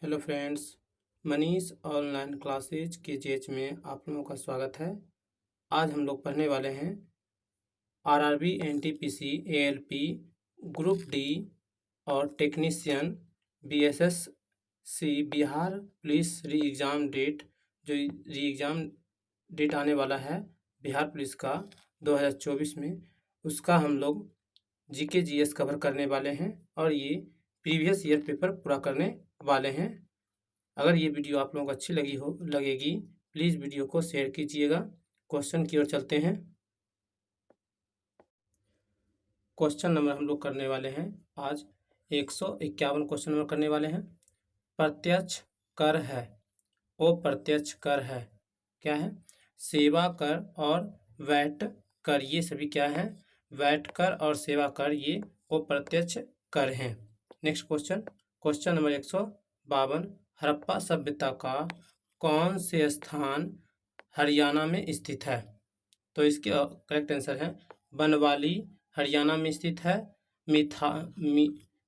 Hello friends, Manish online classes के जेच में आप लोगों का स्वागत है। आज हम लोग पढ़ने वाले हैं RRB, NTPC, ALP, group D और technician, BSSC Bihar police re exam date. जो री एग्ज़ाम डेट आने वाला है बिहार पुलिस का 2024 में, उसका हम लोग जीके जीएस कवर करने वाले हैं और ये प्रीवियस ईयर पेपर पूरा करने वाले हैं। अगर ये वीडियो आप लोगों को अच्छी लगेगी, प्लीज़ वीडियो को शेयर कीजिएगा। क्वेश्चन की ओर चलते हैं। क्वेश्चन नंबर हम लोग करने वाले हैं आज 151 क्वेश्चन नंबर करने वाले हैं। प्रत्यक्ष कर है, अप्रत्यक्ष कर है, क्या है? सेवा कर और वैट कर, ये सभी क्या है? वैट कर और सेवा कर, ये अप्रत्यक्ष कर हैं। नेक्स्ट क्वेश्चन नंबर 152, हड़प्पा सभ्यता का कौन से स्थान हरियाणा में स्थित है? तो इसके करेक्ट आंसर है बनवाली, हरियाणा में स्थित है।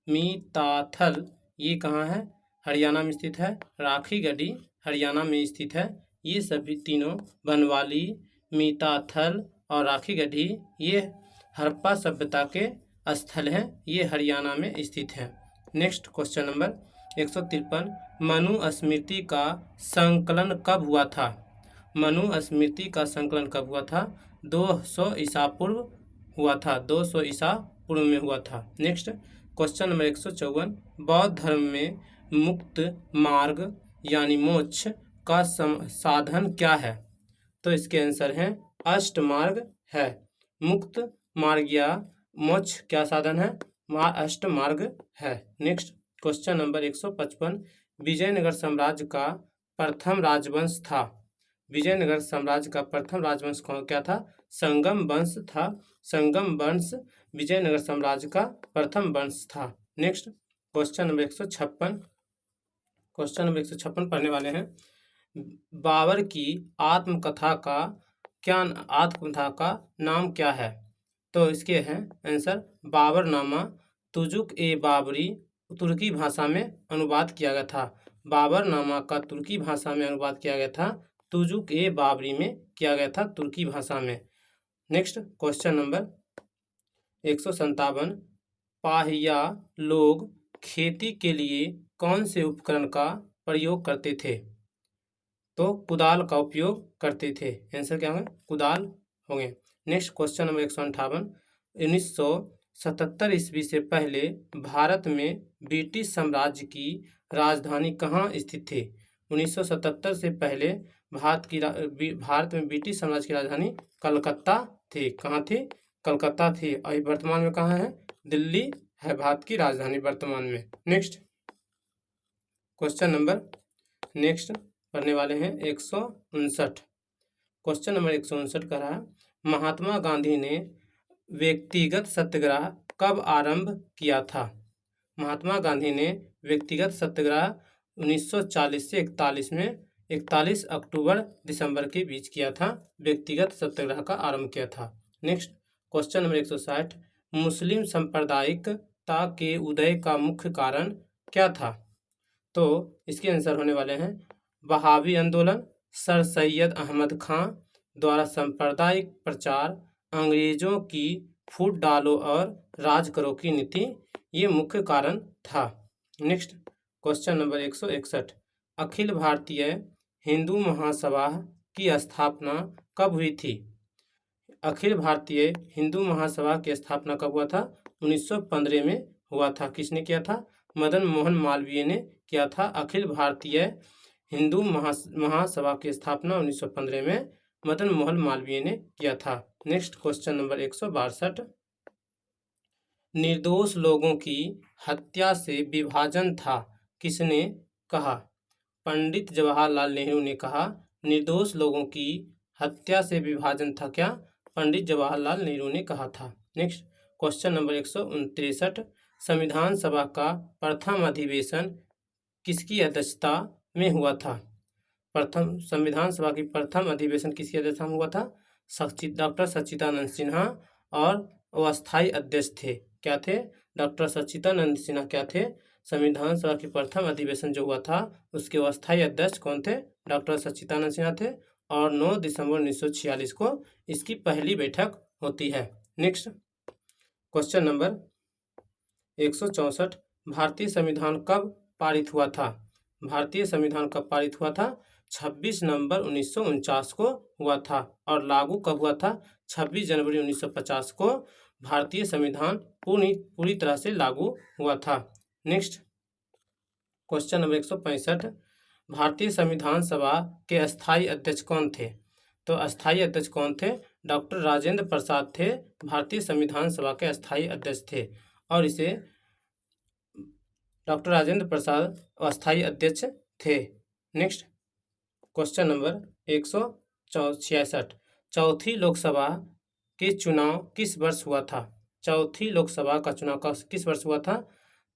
मीताथल, ये कहाँ है? हरियाणा में स्थित है। राखी गढ़ी हरियाणा में स्थित है। ये सभी तीनों बनवाली, मीताथल और राखी गढ़ी, ये हड़प्पा सभ्यता के स्थल हैं, ये हरियाणा में स्थित हैं। नेक्स्ट क्वेश्चन नंबर 153, मनुस्मृति का संकलन कब हुआ था? मनुस्मृति का संकलन कब हुआ था? 200 ईसा पूर्व हुआ था, 200 ईसा पूर्व में हुआ था। नेक्स्ट क्वेश्चन नंबर 154, बौद्ध धर्म में मुक्त मार्ग यानी मोक्ष का साधन क्या है? तो इसके आंसर हैं अष्ट मार्ग है। मुक्त मार्ग या मोक्ष क्या साधन है? अष्ट मार्ग है। नेक्स्ट क्वेश्चन नंबर 155, विजयनगर साम्राज्य का प्रथम राजवंश था। विजयनगर साम्राज्य का प्रथम राजवंश क्या था? संगम वंश था। संगम वंश विजयनगर साम्राज्य का प्रथम वंश था। नेक्स्ट क्वेश्चन नंबर 156 पढ़ने वाले हैं। बाबर की आत्मकथा का नाम क्या है? तो इसके हैं आंसर बाबरनामा, तुजुक ए बाबरी तुर्की भाषा में अनुवाद किया गया था। बाबरनामा का तुर्की भाषा में अनुवाद किया गया था, तुजुक ए बाबरी में किया गया था, तुर्की भाषा में। नेक्स्ट क्वेश्चन नंबर 157, पाहिया लोग खेती के लिए कौन से उपकरण का प्रयोग करते थे? तो कुदाल का उपयोग करते थे। आंसर क्या होंगे? कुदाल होंगे। नेक्स्ट क्वेश्चन नंबर 158, 1977 ईस्वी से पहले भारत में ब्रिटिश साम्राज्य की राजधानी कहाँ स्थित थी? 1977 से पहले भारत में ब्रिटिश साम्राज्य की राजधानी कलकत्ता थी। कहाँ थी? कलकत्ता थी। और वर्तमान में कहाँ है? दिल्ली है भारत की राजधानी वर्तमान में। नेक्स्ट क्वेश्चन नंबर पढ़ने वाले हैं 159। क्वेश्चन नंबर 159 का रहा, महात्मा गांधी ने व्यक्तिगत सत्याग्रह कब आरंभ किया था? महात्मा गांधी ने व्यक्तिगत सत्याग्रह 1940 से 41 में 41 अक्टूबर दिसंबर के बीच किया था। व्यक्तिगत सत्याग्रह का आरंभ किया था। नेक्स्ट क्वेश्चन नंबर 160, मुस्लिम सांप्रदायिकता के उदय का मुख्य कारण क्या था? तो इसके आंसर होने वाले हैं बहावी आंदोलन, सर सैयद अहमद खां द्वारा सांप्रदायिक प्रचार, अंग्रेजों की फूट डालो और राज करो की नीति, ये मुख्य कारण था। Next question number 161, Akhil Bharatiya Hindu Mahasabha की स्थापना कब हुई थी? अखिल भारतीय हिंदू महासभा की स्थापना कब हुआ था? 1915 में हुआ था। किसने किया था? मदन मोहन मालवीय ने किया था। अखिल भारतीय हिंदू महासभा की स्थापना 1915 में मदन मोहन मालवीय ने किया था। नेक्स्ट क्वेश्चन नंबर 162, निर्दोष लोगों की हत्या से विभाजन था, किसने कहा? पंडित जवाहरलाल नेहरू ने कहा। निर्दोष लोगों की हत्या से विभाजन था क्या? पंडित जवाहरलाल नेहरू ने कहा था। नेक्स्ट क्वेश्चन नंबर 163, संविधान सभा का प्रथम अधिवेशन किसकी अध्यक्षता में हुआ था? संविधान सभा की प्रथम अधिवेशन किसकी अध्यक्षता में हुआ था? डॉक्टर सच्चिदानंद सिन्हा, और अस्थायी अध्यक्ष थे। क्या थे? डॉक्टर सच्चिदानंद सिन्हा क्या थे? संविधान सभा की प्रथम अधिवेशन जो हुआ था उसके अस्थायी अध्यक्ष कौन थे? डॉक्टर सच्चिदानंद सिन्हा थे। और 9 दिसंबर 1946 को इसकी पहली बैठक होती है। नेक्स्ट क्वेश्चन नंबर 164, भारतीय संविधान कब पारित हुआ था? भारतीय संविधान कब पारित हुआ था? 26 नवंबर 1949 को हुआ था। और लागू कब हुआ था? 26 जनवरी 1950 को भारतीय संविधान पूरी तरह से लागू हुआ था। नेक्स्ट क्वेश्चन नंबर 165, भारतीय संविधान सभा के अस्थायी अध्यक्ष कौन थे? तो अस्थायी अध्यक्ष कौन थे? डॉक्टर राजेंद्र प्रसाद थे, भारतीय संविधान सभा के अस्थायी अध्यक्ष थे। और इसे डॉक्टर राजेंद्र प्रसाद अस्थायी अध्यक्ष थे। नेक्स्ट क्वेश्चन नंबर 166, चौथी लोकसभा के चुनाव किस वर्ष हुआ था? चौथी लोकसभा का चुनाव किस वर्ष हुआ था?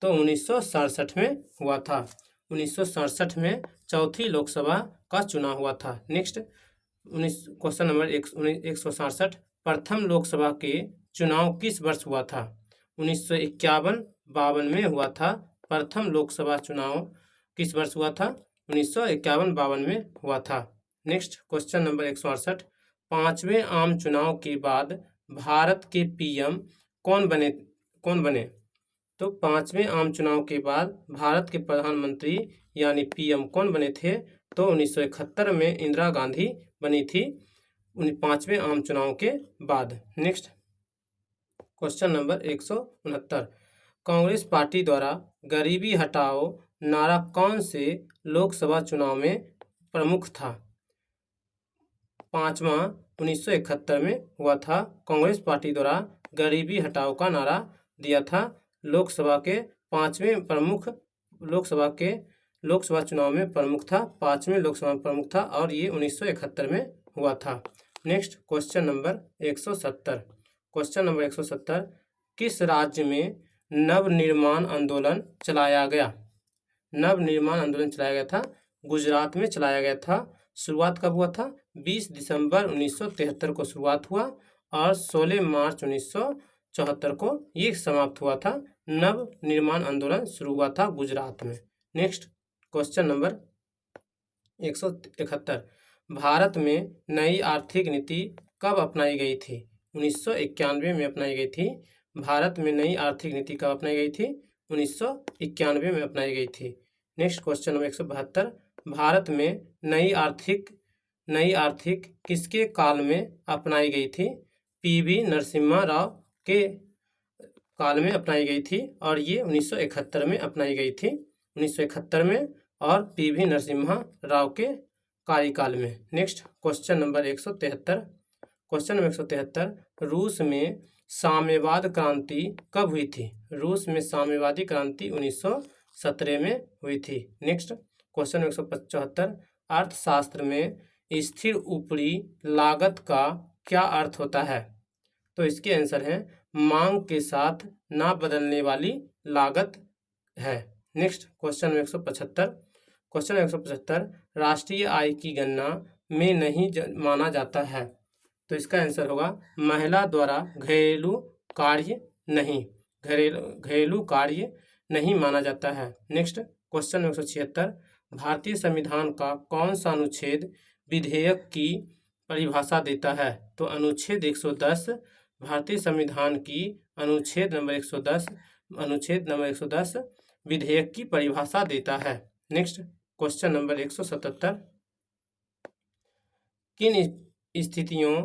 तो 1967 में हुआ था। 1967 में चौथी लोकसभा का चुनाव हुआ था। नेक्स्ट क्वेश्चन नंबर 167, प्रथम लोकसभा के चुनाव किस वर्ष हुआ था? 1951-52 में हुआ था। प्रथम लोकसभा चुनाव किस वर्ष हुआ था? 1951-52 में हुआ था। नेक्स्ट क्वेश्चन नंबर 168, पांचवें आम चुनाव के बाद भारत के पीएम कौन बने? तो पांचवें आम चुनाव के बाद भारत के प्रधानमंत्री यानी पीएम कौन बने थे? तो 1971 में इंदिरा गांधी बनी थी पांचवें आम चुनाव के बाद। Next question number 169, Congress party द्वारा गरीबी हटाओ नारा कौन से लोकसभा चुनाव में प्रमुख था? पांचवा 1971 में हुआ था। कांग्रेस पार्टी द्वारा गरीबी हटाओ का नारा दिया था। लोकसभा के पांचवें प्रमुख लोकसभा चुनाव में प्रमुख था। पांचवें लोकसभा में प्रमुख था और ये 1971 में हुआ था। Next question number 170, question number 170, किस राज्य में नवनिर्माण आंदोलन चलाया गया? नवनिर्माण आंदोलन चलाया गया था गुजरात में चलाया गया था। शुरुआत कब हुआ था? 20 दिसंबर 1973 को शुरुआत हुआ और 16 मार्च 1974 को ये समाप्त हुआ था। नव निर्माण आंदोलन शुरू हुआ था गुजरात में। नेक्स्ट क्वेश्चन नंबर 171, भारत में नई आर्थिक नीति कब अपनाई गई थी? 1991 में अपनाई गई थी। भारत में नई आर्थिक नीति कब अपनाई गई थी? 1991 में अपनाई गई थी। नेक्स्ट क्वेश्चन नंबर 172, भारत में नई आर्थिक किसके काल में अपनाई गई थी? पीवी नरसिम्हा राव के काल में अपनाई गई थी और ये 1971 में अपनाई गई थी। 1971 में और पीवी नरसिम्हा राव के कार्यकाल में। Next question number 173, question number 173, रूस में साम्यवाद क्रांति कब हुई थी? रूस में साम्यवादी क्रांति 1917 में हुई थी। नेक्स्ट क्वेश्चन नंबर 175, अर्थशास्त्र में स्थिर ऊपरी लागत का क्या अर्थ होता है? तो इसके आंसर है मांग के साथ ना बदलने वाली लागत है। Next question number 175, question number 175, राष्ट्रीय आय की गणना में नहीं माना जाता है। तो इसका आंसर होगा महिला द्वारा घरेलू कार्य नहीं माना जाता है। नेक्स्ट क्वेश्चन नंबर 176, भारतीय संविधान का कौन सा अनुच्छेद विधेयक की परिभाषा देता है? तो अनुच्छेद 110 भारतीय संविधान की अनुच्छेद नंबर 110 विधेयक की परिभाषा देता है। नेक्स्ट क्वेश्चन नंबर 177, किन स्थितियों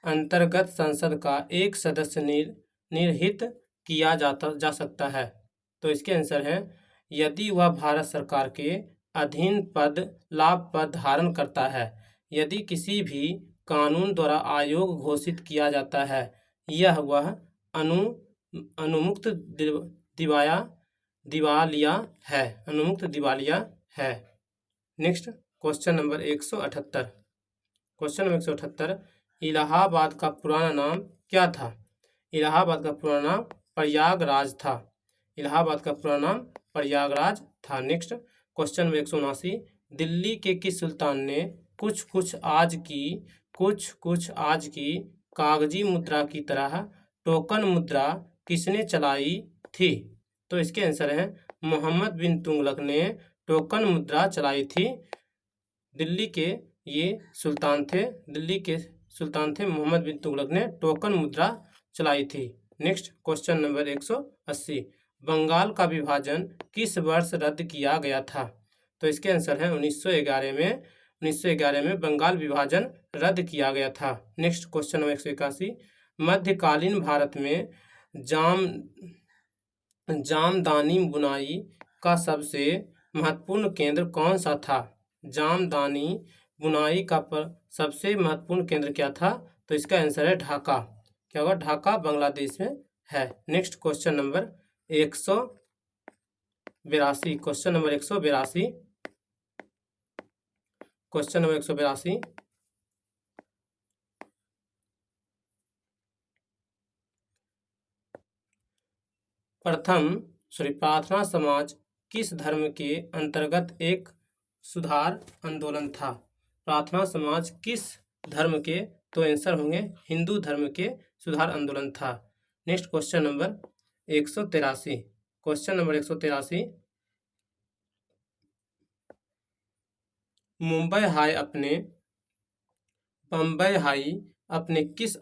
अंतर्गत संसद का एक सदस्य निर्हित किया जा सकता है? तो इसके आंसर है यदि वह भारत सरकार के अधीन लाभ पद धारण करता है, यदि किसी भी कानून द्वारा आयोग घोषित किया जाता है, यह वह अनुमुक्त दिवालिया है। Next question number 178, question number 178, Allahabad का पुराना नाम क्या था? इलाहाबाद का पुराना नाम प्रयागराज था। इलाहाबाद का पुराना नाम प्रयागराज था। नेक्स्ट क्वेश्चन नंबर 179, दिल्ली के किस सुल्तान ने कुछ कुछ आज की कागजी मुद्रा की तरह टोकन मुद्रा किसने चलाई थी? तो इसके आंसर है मोहम्मद बिन तुगलक ने टोकन मुद्रा चलाई थी? दिल्ली के ये सुल्तान थे, दिल्ली के सुल्तान थे मोहम्मद बिन तुगलक ने टोकन मुद्रा चलाई थी। नेक्स्ट क्वेश्चन नंबर 180, बंगाल का विभाजन किस वर्ष रद्द किया गया था? तो इसके आंसर है 1911 में बंगाल विभाजन रद्द किया गया था। नेक्स्ट क्वेश्चन नंबर 181, मध्यकालीन भारत में जामदानी बुनाई का सबसे महत्वपूर्ण केंद्र कौन सा था? जामदानी बुनाई का सबसे महत्वपूर्ण केंद्र क्या था? तो इसका आंसर है ढाका। क्या होगा? ढाका बांग्लादेश में है। Next question number 182, question number 182, question number 182, प्रार्थना समाज किस धर्म के अंतर्गत एक सुधार आंदोलन था? प्रार्थना समाज किस धर्म के? तो आंसर होंगे हिंदू धर्म के सुधार आंदोलन था। Next question number 183, question number 183, Bombay high अपने किस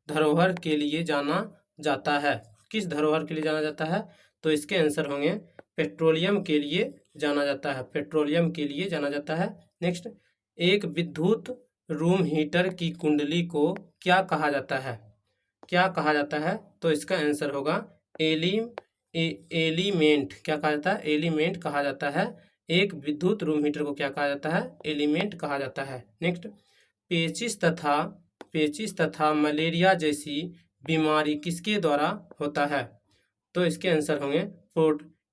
धरोहर के लिए जाना जाता है? किस धरोहर के लिए जाना जाता है? तो इसके आंसर होंगे पेट्रोलियम के लिए जाना जाता है, पेट्रोलियम के लिए जाना जाता है। नेक्स्ट, एक विद्युत रूम हीटर की कुंडली को क्या कहा जाता है? क्या कहा जाता है? तो इसका आंसर होगा एलिमेंट। क्या कहा जाता है? एलिमेंट कहा जाता है। एक विद्युत रूम हीटर को क्या कहा जाता है? एलिमेंट कहा जाता है। नेक्स्ट, पेचिस तथा मलेरिया जैसी बीमारी किसके द्वारा होता है? तो इसके आंसर होंगे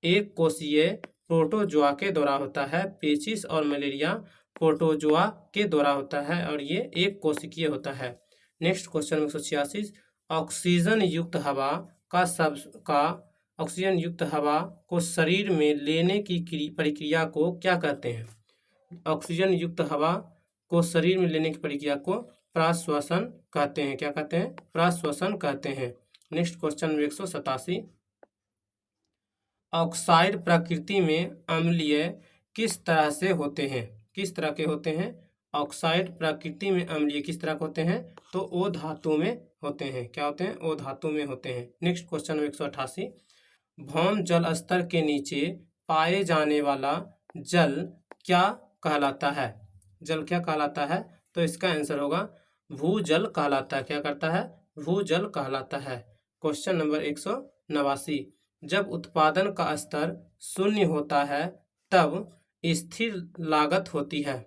एक कोशीय प्रोटोजोआ के द्वारा होता है। पेचिस और मलेरिया प्रोटोजोआ के द्वारा होता है और ये एक कोशिकीय होता है। नेक्स्ट क्वेश्चन 186, ऑक्सीजन युक्त हवा को शरीर में लेने की प्रक्रिया को क्या कहते हैं? ऑक्सीजन युक्त हवा को शरीर में लेने की प्रक्रिया को प्रश्वसन कहते हैं। क्या कहते हैं? प्रश्वसन कहते हैं। नेक्स्ट क्वेश्चन 187, ऑक्साइड प्रकृति में अम्लीय किस तरह से होते हैं? किस तरह के होते हैं? ऑक्साइड प्रकृति में अम्लीय किस तरह के होते हैं? तो ओ धातु में होते हैं। क्या होते हैं? ओ धातु में होते हैं। नेक्स्ट क्वेश्चन 188, भौम जल स्तर के नीचे पाए जाने वाला जल क्या कहलाता है? जल क्या कहलाता है? तो इसका आंसर होगा भूजल कहलाता है। क्या करता है? भूजल कहलाता है। क्वेश्चन नंबर 189, जब उत्पादन का स्तर शून्य होता है तब स्थिर लागत होती है।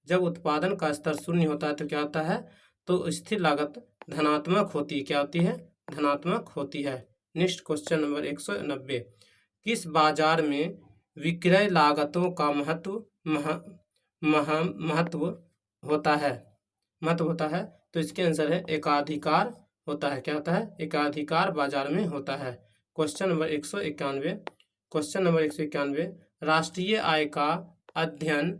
जब उत्पादन का स्तर शून्य होता है तो क्या होता है? तो स्थिर लागत धनात्मक होती है। क्या होती है? धनात्मक होती है। नेक्स्ट क्वेश्चन नंबर 190, किस बाजार में विक्रय लागतों का महत्व होता है? तो इसके आंसर है एकाधिकार होता है। क्या होता है? एकाधिकार बाजार में होता है। क्वेश्चन नंबर 191, राष्ट्रीय आय का अध्ययन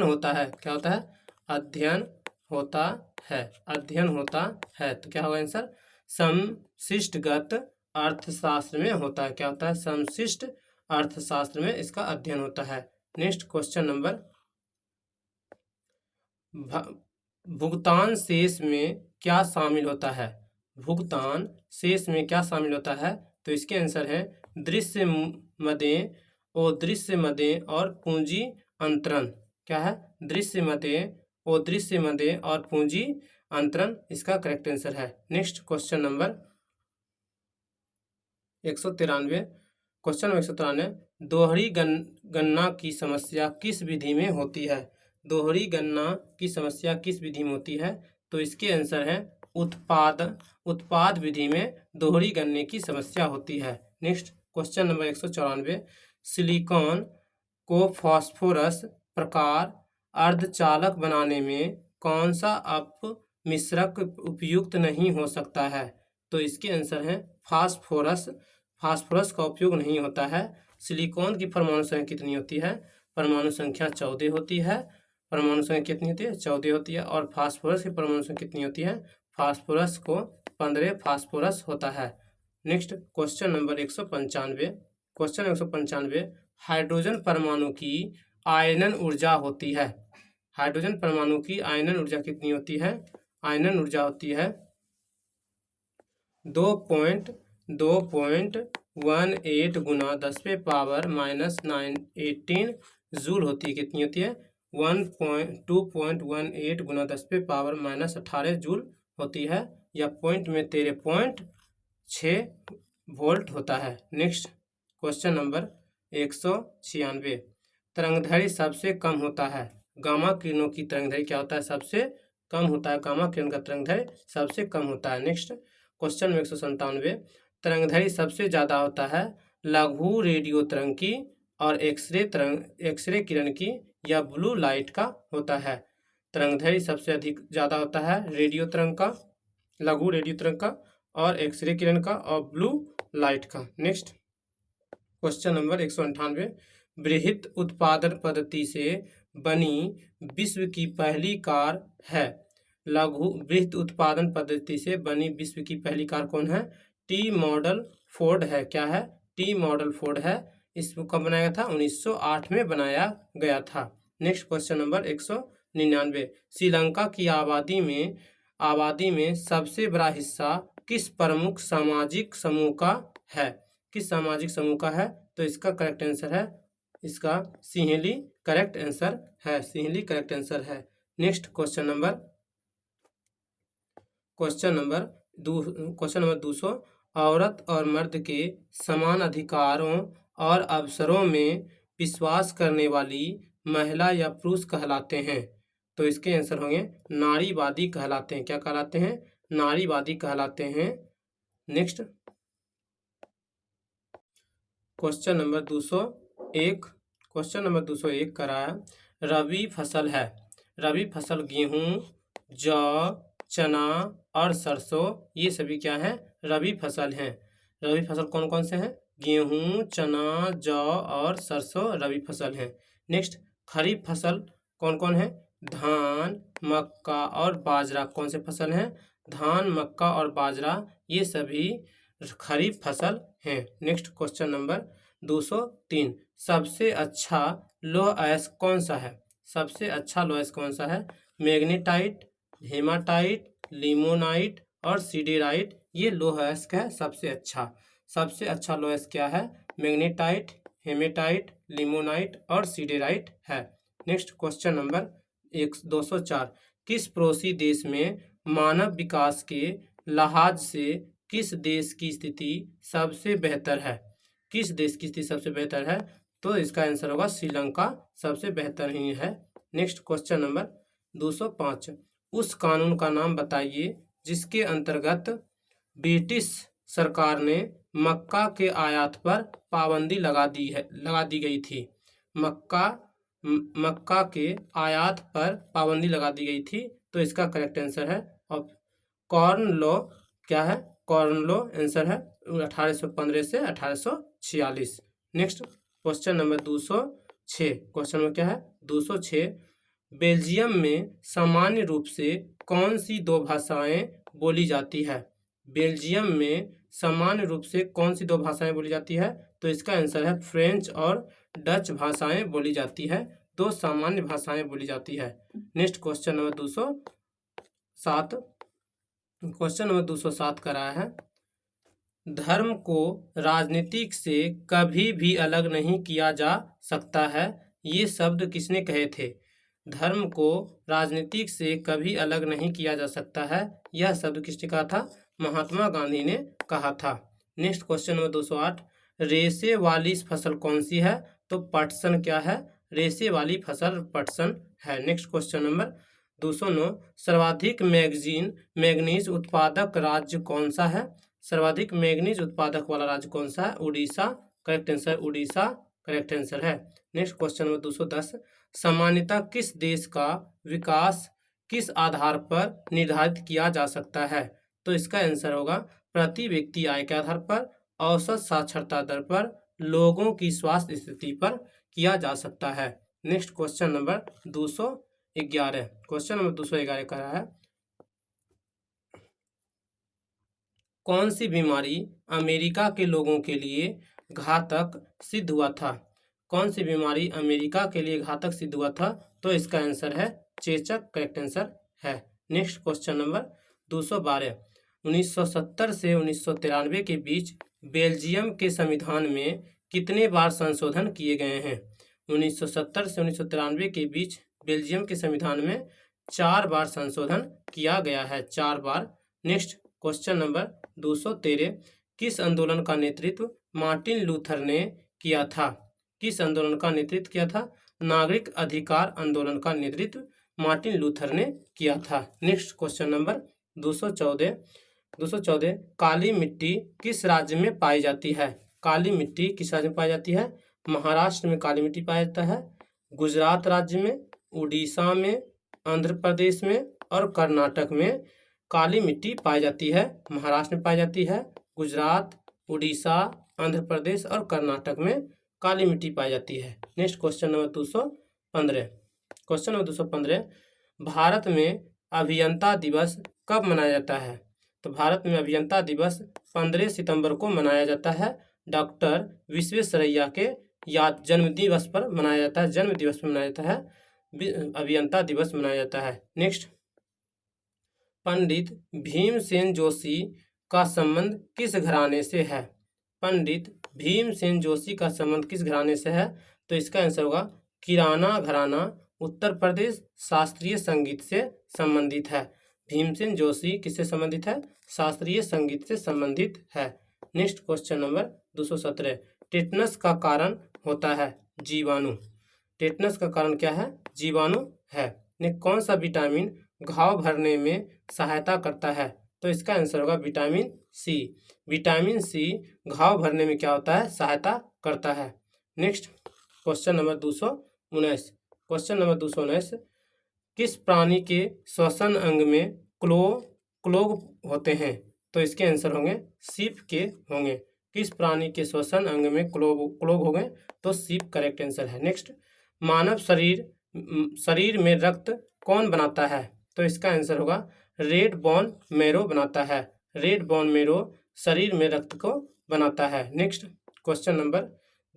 होता है। क्या होता है? अध्ययन होता है। तो क्या होगा आंसर? समशिष्टगत अर्थशास्त्र में होता है। क्या होता है? समशिष्ट अर्थशास्त्र में इसका अध्ययन होता है। नेक्स्ट क्वेश्चन नंबर, भुगतान शेष में क्या शामिल होता है? भुगतान शेष में क्या शामिल होता है? तो इसके आंसर है दृश्य मदें और पूंजी अंतरण। क्या है? दृश्य मदें और पूंजी अंतरण इसका करेक्ट आंसर है। नेक्स्ट क्वेश्चन नंबर 193, क्वेश्चन 193, दोहरी गणना की समस्या किस विधि में होती है? दोहरी गणना की समस्या किस विधि में होती है? तो इसके आंसर है उत्पाद विधि में दोहरी गणना की समस्या होती है। नेक्स्ट क्वेश्चन नंबर 194, सिलिकॉन को फास्फोरस प्रकार अर्धचालक बनाने में कौन सा अपमिश्रक उपयुक्त नहीं हो सकता है? तो इसके आंसर है फास्फोरस का उपयोग नहीं होता है। सिलिकॉन की परमाणु संख्या कितनी होती है? परमाणु संख्या 14 होती है। परमाणु संख्या कितनी होती है? 14 होती है। और फास्फोरस की परमाणु संख्या कितनी होती है? फास्फोरस को 15 फास्फोरस होता है। Next question number 195। Question 195, hydrogen परमाणु की आयनन ऊर्जा होती है। हाइड्रोजन परमाणु की आयनन ऊर्जा कितनी होती है? आयनन ऊर्जा होती है 2.18 गुना 10⁻⁻⁻18 जूल होती है। कितनी होती है? 2.18 गुना 10⁻⁻18 जूल होती है, या पॉइंट में 13.6 वोल्ट होता है। नेक्स्ट क्वेश्चन नंबर 196, तरंगदैर्घ्य सबसे कम होता है। गामा किरणों की तरंगदैर्घ्य क्या होता है? सबसे कम होता है। गामा किरण का तरंगदैर्घ्य सबसे कम होता है। नेक्स्ट क्वेश्चन 197, तरंगदैर्घ्य सबसे ज़्यादा होता है लघु रेडियो तरंग की और एक्सरे किरण की या ब्लू लाइट का होता है। तरंगदैर्घ्य सबसे अधिक ज़्यादा होता है रेडियो तरंग का, लघु रेडियो तरंग का, और एक्सरे किरण का, और ब्लू लाइट का। नेक्स्ट क्वेश्चन नंबर 198, बृहत उत्पादन पद्धति से बनी विश्व की पहली कार है। लघु बृहत उत्पादन पद्धति से बनी विश्व की पहली कार कौन है? टी मॉडल फोर्ड है। क्या है? टी मॉडल फोर्ड है। इसको कब बनाया था? 1908 में बनाया गया था। नेक्स्ट क्वेश्चन नंबर 199, श्रीलंका की आबादी में सबसे बड़ा हिस्सा किस प्रमुख सामाजिक समूह का है? किस सामाजिक समूह का है? तो इसका करेक्ट आंसर है, इसका सिंहली करेक्ट आंसर है। सिंहली करेक्ट आंसर है। नेक्स्ट क्वेश्चन नंबर 200, औरत और मर्द के समान अधिकारों और अवसरों में विश्वास करने वाली महिला या पुरुष कहलाते हैं। तो इसके आंसर होंगे नारीवादी कहलाते हैं। क्या कहलाते हैं? नारीवादी कहलाते हैं। Next question number 201, question number 201 का रहा है, रबी फसल है। रबी फसल गेहूं, जौ, चना और सरसों, ये सभी क्या है? रबी फसल हैं। रबी फसल कौन कौन से हैं? गेहूं, चना, जौ और सरसों रबी फसल हैं। नेक्स्ट खरीफ फसल कौन कौन है? धान, मक्का और बाजरा। कौन से फसल हैं? धान, मक्का और बाजरा, ये सभी खरीफ फसल हैं। नेक्स्ट क्वेश्चन नंबर 203, सबसे अच्छा लौह अयस्क कौन सा है? सबसे अच्छा लौह अयस्क कौन सा है? मैग्नेटाइट, हेमाटाइट, लिमोनाइट और सिडेराइट, ये लौह अयस्क है सबसे अच्छा। सबसे अच्छा लौह अयस्क क्या है? मैग्नेटाइट, हेमेटाइट, लिमोनाइट और सिडेराइट है। नेक्स्ट क्वेश्चन नंबर 204, किस पड़ोसी देश में मानव विकास के लिहाज से किस देश की स्थिति सबसे बेहतर है? किस देश की स्थिति सबसे बेहतर है? तो इसका आंसर होगा श्रीलंका सबसे बेहतर ही है। नेक्स्ट क्वेश्चन नंबर 205, उस कानून का नाम बताइए जिसके अंतर्गत ब्रिटिश सरकार ने मक्का के आयात पर पाबंदी लगा दी गई थी। मक्का के आयात पर पाबंदी लगा दी गई थी। तो इसका करेक्ट आंसर है और कॉर्न लॉ। क्या है? कॉर्न लॉ आंसर है 1815 से 1846। नेक्स्ट क्वेश्चन नंबर 206, क्वेश्चन में क्या है? 206, बेल्जियम में सामान्य रूप से कौन सी दो भाषाएं बोली जाती है? बेल्जियम में सामान्य रूप से कौन सी दो भाषाएं बोली जाती है? तो इसका आंसर है फ्रेंच और डच भाषाएं बोली जाती है। दो सामान्य भाषाएं बोली जाती है। Next question number 207, question number 207 का रहा है, धर्म को राजनीतिक से कभी भी अलग नहीं किया जा सकता है, ये शब्द किसने कहे थे? धर्म को राजनीतिक से कभी अलग नहीं किया जा सकता है, यह शब्द किसने कहा था? महात्मा गांधी ने कहा था। नेक्स्ट क्वेश्चन नंबर 208, रेशे वाली फसल कौन सी है? तो पटसन क्या है? रेशे वाली फसल पटसन है। नेक्स्ट क्वेश्चन नंबर 209, सर्वाधिक मैग्नीज उत्पादक राज्य कौन सा है? सर्वाधिक मैग्नीज उत्पादक वाला राज्य कौन सा है? Orissa. Correct answer Orissa correct answer है। नेक्स्ट क्वेश्चन नंबर 210, सामान्यतः किस देश का विकास किस आधार पर निर्धारित किया जा सकता है? तो इसका आंसर होगा प्रति व्यक्ति आय के आधार पर, औसत साक्षरता दर पर, लोगों की स्वास्थ्य स्थिति पर किया जा सकता है। Next question number 211, question number 211 का है, कौन सी बीमारी अमेरिका के लोगों के लिए घातक सिद्ध हुआ था? कौन सी बीमारी अमेरिका के लिए घातक सिद्ध हुआ था? तो इसका आंसर है चेचक, करेक्ट आंसर है। Next question number 212। 1970 से 1993 के बीच बेल्जियम के संविधान में कितने बार संशोधन किए गए हैं? 1970 से 1993 के बीच बेल्जियम के संविधान में 4 बार संशोधन किया गया है, 4 बार। Next question number 213। किस आंदोलन का नेतृत्व मार्टिन लूथर ने किया था? किस आंदोलन का नेतृत्व किया था? नागरिक अधिकार आंदोलन का नेतृत्व मार्टिन लूथर ने किया था। Next question number 214। काली मिट्टी किस राज्य में पाई जाती है? काली मिट्टी किस राज्य में पाई जाती है? महाराष्ट्र में काली मिट्टी पाया जाता है, गुजरात राज्य में, उड़ीसा में, आंध्र प्रदेश में और कर्नाटक में काली मिट्टी पाई जाती है। महाराष्ट्र में पाई जाती है, गुजरात, उड़ीसा, आंध्र प्रदेश और कर्नाटक में काली मिट्टी पाई जाती है। Next question number 215। Question number 215। Bharat में अभियंता दिवस कब मनाया जाता है? तो भारत में अभियंता दिवस 15 सितंबर को मनाया जाता है। डॉक्टर विश्वेश्वरैया के याद जन्म दिवस पर मनाया जाता है, जन्म दिवस पर मनाया जाता है, अभियंता दिवस मनाया जाता है। नेक्स्ट, पंडित भीमसेन जोशी का संबंध किस घराने से है? पंडित भीमसेन जोशी का संबंध किस घराने से है? तो इसका आंसर होगा किराना घराना, उत्तर प्रदेश शास्त्रीय संगीत से संबंधित है। भीमसेन जोशी किससे संबंधित है? शास्त्रीय संगीत से संबंधित है। Next question number 217। टेटनस का कारण होता है जीवाणु। टेटनस का कारण क्या है? जीवाणु है। कौन सा विटामिन घाव भरने में सहायता करता है? तो इसका आंसर होगा विटामिन सी। विटामिन सी घाव भरने में क्या होता है? सहायता करता है। Next question number 219। Question number 219। किस प्राणी के श्वसन अंग में क्लोग होते हैं? तो इसके आंसर होंगे सीप के होंगे। किस प्राणी के श्वसन अंग में क्लोग होंगे? तो सीप करेक्ट आंसर है। नेक्स्ट, मानव शरीर में रक्त कौन बनाता है? तो इसका आंसर होगा रेड बोन मैरो बनाता है। रेड बोन मैरो शरीर में रक्त को बनाता है। Next question number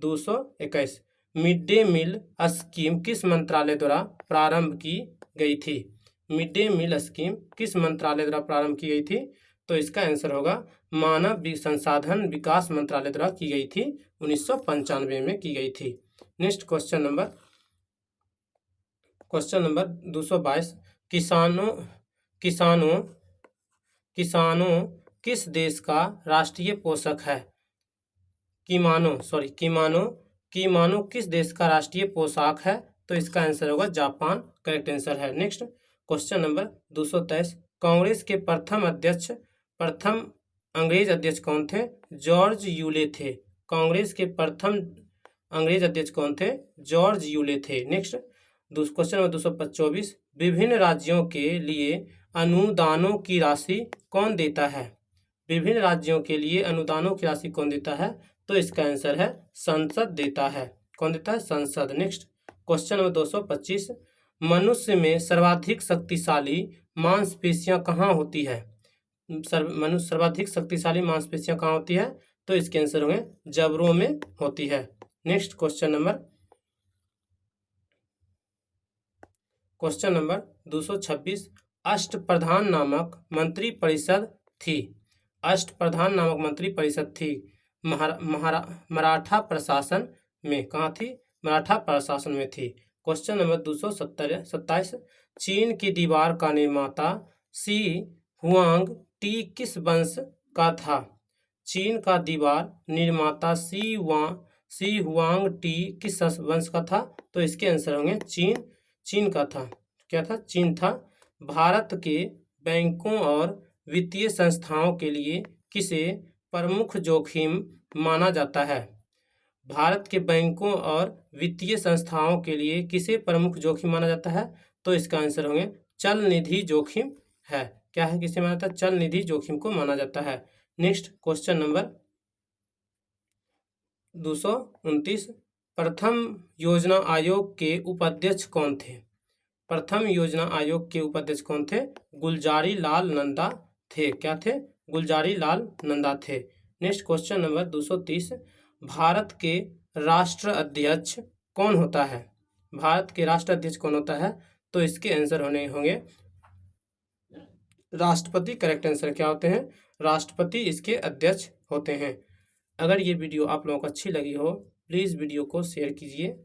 221। Mid day meal scheme किस मंत्रालय द्वारा प्रारंभ की गई थी? मिड डे मील स्कीम किस मंत्रालय द्वारा प्रारंभ की गई थी? तो इसका आंसर होगा मानव संसाधन विकास मंत्रालय द्वारा की गई थी, 1995 में की गई थी। Next question number 222। किसानों किस देश का राष्ट्रीय पोषक है? कीमानो किस देश का राष्ट्रीय पोशाक है? तो इसका आंसर होगा जापान, करेक्ट आंसर है। Next question number 223। कांग्रेस के प्रथम अंग्रेज अध्यक्ष कौन थे? जॉर्ज यूले थे। कांग्रेस के प्रथम अंग्रेज अध्यक्ष कौन थे? जॉर्ज यूले थे। Next question number 224। विभिन्न राज्यों के लिए अनुदानों की राशि कौन देता है? विभिन्न राज्यों के लिए अनुदानों की राशि कौन देता है? तो इसका आंसर है संसद देता है। कौन देता है? संसद। Next question number 225। मनुष्य में सर्वाधिक शक्तिशाली मांसपेशियां कहाँ होती है? मनुष्य सर्वाधिक शक्तिशाली मांसपेशियां कहाँ होती है? तो इसके आंसर होंगे जबड़ों में होती है। Next question number 226। अष्टप्रधान नामक मंत्री परिषद थी। अष्टप्रधान नामक मंत्री परिषद थी मराठा प्रशासन में। कहाँ थी? मराठा प्रशासन में थी। Question number 227। चीन की दीवार का निर्माता शी हुआंग टी किस वंश का था? चीन का दीवार निर्माता शी हुआंग टी किस वंश का था? तो इसके आंसर होंगे चीन का था। क्या था? चीन था। भारत के बैंकों और वित्तीय संस्थाओं के लिए किसे प्रमुख जोखिम माना जाता है? भारत के बैंकों और वित्तीय संस्थाओं के लिए किसे प्रमुख जोखिम माना जाता है? तो इसका आंसर होंगे चल निधि जोखिम है। क्या है? किसे माना जाता है? चल निधि जोखिम को माना जाता है। Next question number 229। प्रथम योजना आयोग के उपाध्यक्ष कौन थे? प्रथम योजना आयोग के उपाध्यक्ष कौन थे? गुलजारी लाल नंदा थे। क्या थे? गुलजारी लाल नंदा थे। नेक्स्ट क्वेश्चन नंबर 230, भारत के राष्ट्र अध्यक्ष कौन होता है? भारत के राष्ट्र अध्यक्ष कौन होता है? तो इसके आंसर होंगे राष्ट्रपति। करेक्ट आंसर क्या होते हैं? राष्ट्रपति इसके अध्यक्ष होते हैं। अगर ये वीडियो आप लोगों को अच्छी लगी हो, प्लीज़ वीडियो को शेयर कीजिए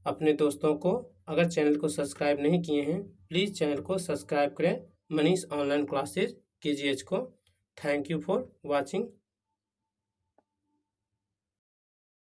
अपने दोस्तों को। अगर चैनल को सब्सक्राइब नहीं किए हैं, प्लीज़ चैनल को सब्सक्राइब करें, मनीष ऑनलाइन क्लासेज KGH को। Thank you for watching.